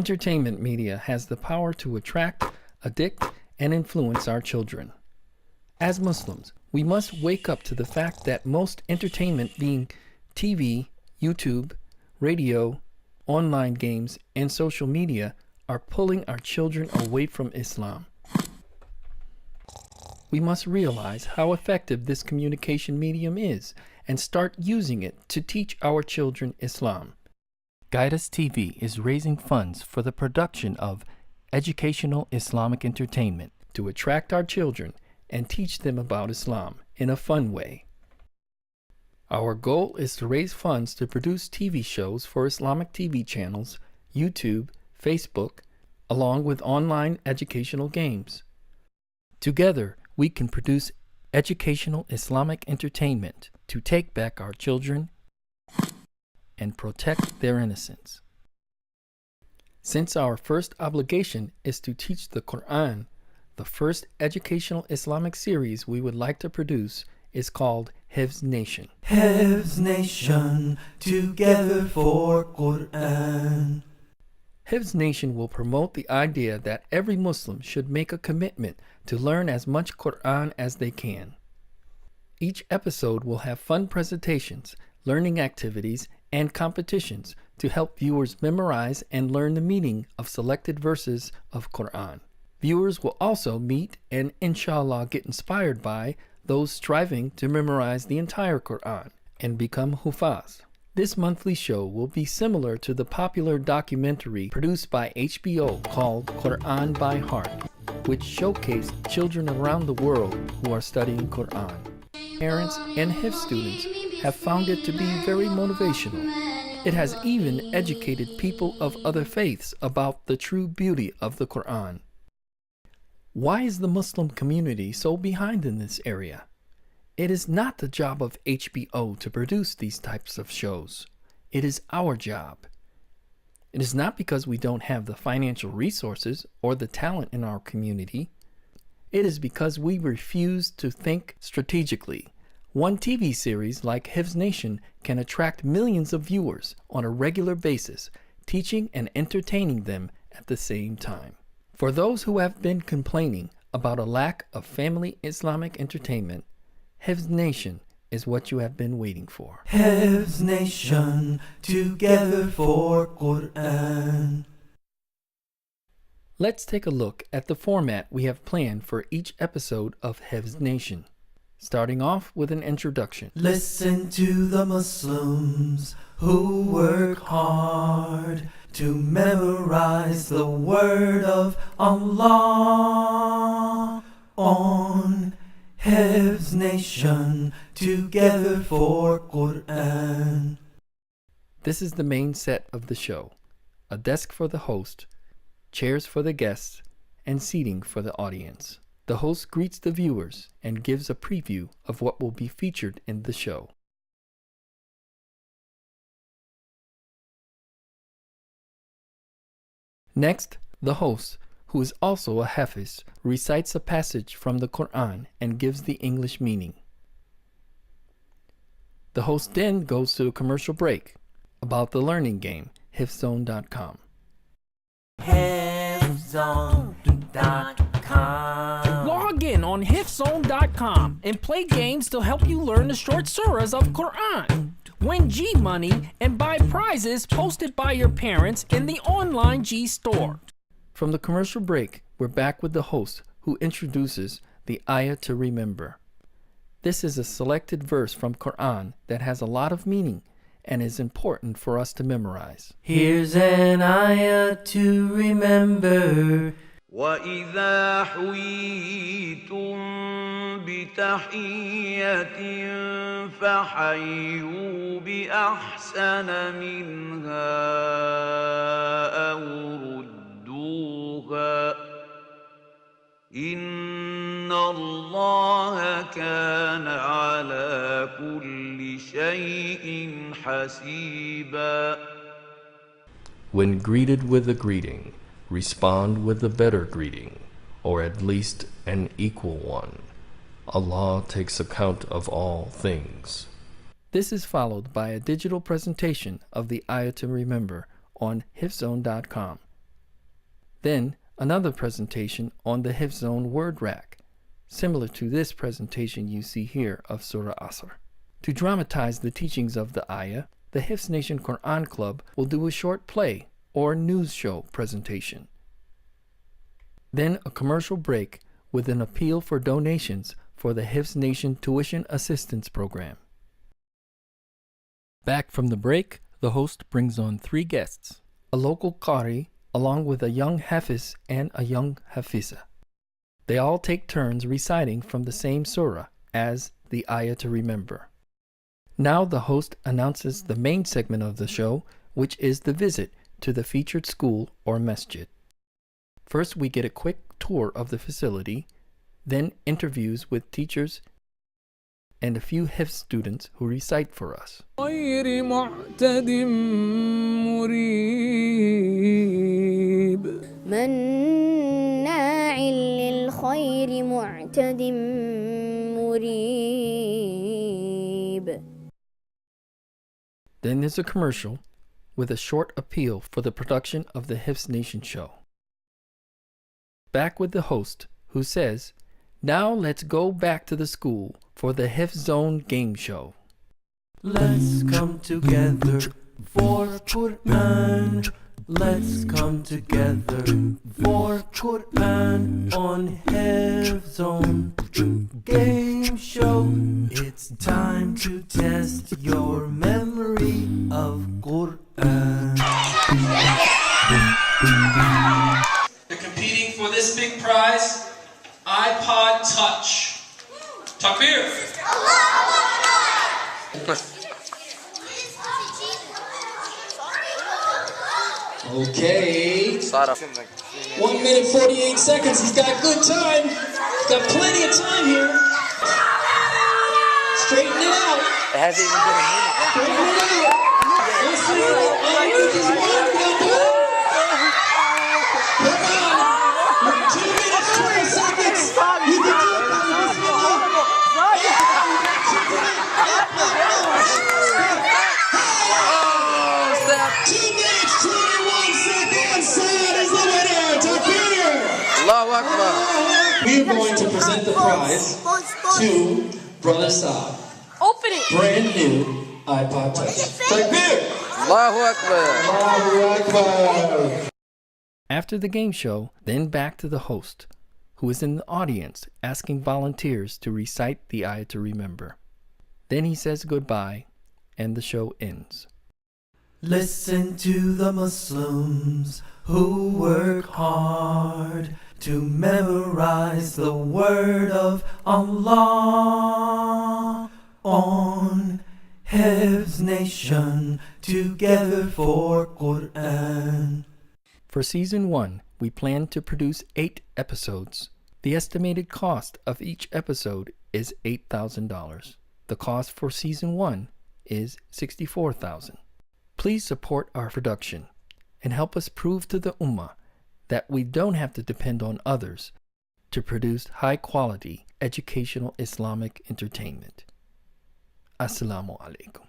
Entertainment media has the power to attract, addict, and influence our children. As Muslims, we must wake up to the fact that most entertainment, being TV, YouTube, radio, online games, and social media, are pulling our children away from Islam. We must realize how effective this communication medium is and start using it to teach our children Islam. Guidus TV is raising funds for the production of educational Islamic entertainment to attract our children and teach them about Islam in a fun way. Our goal is to raise funds to produce TV shows for Islamic TV channels, YouTube, Facebook, along with online educational games. Together, we can produce educational Islamic entertainment to take back our children and protect their innocence. Since our first obligation is to teach the Quran, the first educational Islamic series we would like to produce is called Hifz Nation. Hifz Nation, together for Quran. Hifz Nation will promote the idea that every Muslim should make a commitment to learn as much Quran as they can. Each episode will have fun presentations, learning activities, and competitions to help viewers memorize and learn the meaning of selected verses of Quran. Viewers will also meet and inshallah get inspired by those striving to memorize the entire Quran and become Hufaz. This monthly show will be similar to the popular documentary produced by HBO called Quran by Heart, which showcased children around the world who are studying Quran. Parents and Hifz students have found it to be very motivational. It has even educated people of other faiths about the true beauty of the Quran. Why is the Muslim community so behind in this area? It is not the job of HBO to produce these types of shows. It is our job. It is not because we don't have the financial resources or the talent in our community. It is because we refuse to think strategically. One TV series like Hifz Nation can attract millions of viewers on a regular basis, teaching and entertaining them at the same time. For those who have been complaining about a lack of family Islamic entertainment, Hifz Nation is what you have been waiting for. Hifz Nation, together for Quran. Let's take a look at the format we have planned for each episode of Hifz Nation, starting off with an introduction. Listen to the Muslims who work hard to memorize the word of Allah on Hifz Nation, together for Quran. This is the main set of the show: a desk for the host, chairs for the guests, and seating for the audience. The host greets the viewers and gives a preview of what will be featured in the show. Next, the host, who is also a Hafiz, recites a passage from the Quran and gives the English meaning. The host then goes to a commercial break about the learning game, hifzone.com. Hifzone.com. Log in on hifzone.com and play games to help you learn the short surahs of Quran. Win G money and buy prizes posted by your parents in the online G store. From the commercial break, we're back with the host who introduces the ayah to remember. This is a selected verse from Quran that has a lot of meaning and is important for us to memorize. Here's an ayah to remember. وَإِذَا حُيِّيتُم بِتَحِيَّةٍ فَحَيُّوا بِأَحْسَنَ مِنْهَا أَوْ رُدُّوهَا إِنَّ اللَّهَ كَانَ عَلَى كُلِّ شَيْءٍ حَسِيبًا. When greeted with a greeting, respond with a better greeting, or at least an equal one. Allah takes account of all things. This is followed by a digital presentation of the ayah to remember on hifzone.com Then another presentation on the Hifz Zone word rack, similar to this presentation you see here of Surah Asr. To dramatize the teachings of the ayah, the Hifz Nation Quran Club will do a short play or news show presentation. Then a commercial break with an appeal for donations for the Hifz Nation Tuition Assistance Program. Back from the break, the host brings on 3 guests, a local Qari along with a young Hafiz and a young Hafiza. They all take turns reciting from the same surah as the ayah to remember. Now the host announces the main segment of the show, which is the visit to the featured school or masjid. First we get a quick tour of the facility, then interviews with teachers and a few Hifz students who recite for us. غير معتد مريب مناع للخير معتد مريب. Then there's a commercial with a short appeal for the production of the Hifz Nation show. Back with the host, who says, "Now let's go back to the school for the Hifz Zone game show." Let's come together for Quran. Let's come together for Quran on Hifz Zone game show. It's time to test your memory of Quran. They're competing for this big prize, iPod Touch. Takbir! Okay. 1 minute 48 seconds. He's got good time. He's got plenty of time here. Straighten it out. It hasn't even been a minute. Straighten it out. Let's see it. This is one. Come on. 2 minutes 20 seconds. You can do it. We're going to present the prize to Brother Saab. Open it! Brand new iPod Touch. Takbir! Allahu Akbar! Allahu Akbar! After the game show, then back to the host, who is in the audience asking volunteers to recite the ayah to remember. Then he says goodbye, and the show ends. Listen to the Muslims who work hard to memorize the word of Allah on Hifz Nation together for Quran. For Season 1, we plan to produce 8 episodes. The estimated cost of each episode is $8,000. The cost for Season 1 is $64,000. Please support our production and help us prove to the Ummah that we don't have to depend on others to produce high-quality educational Islamic entertainment. Assalamu alaikum.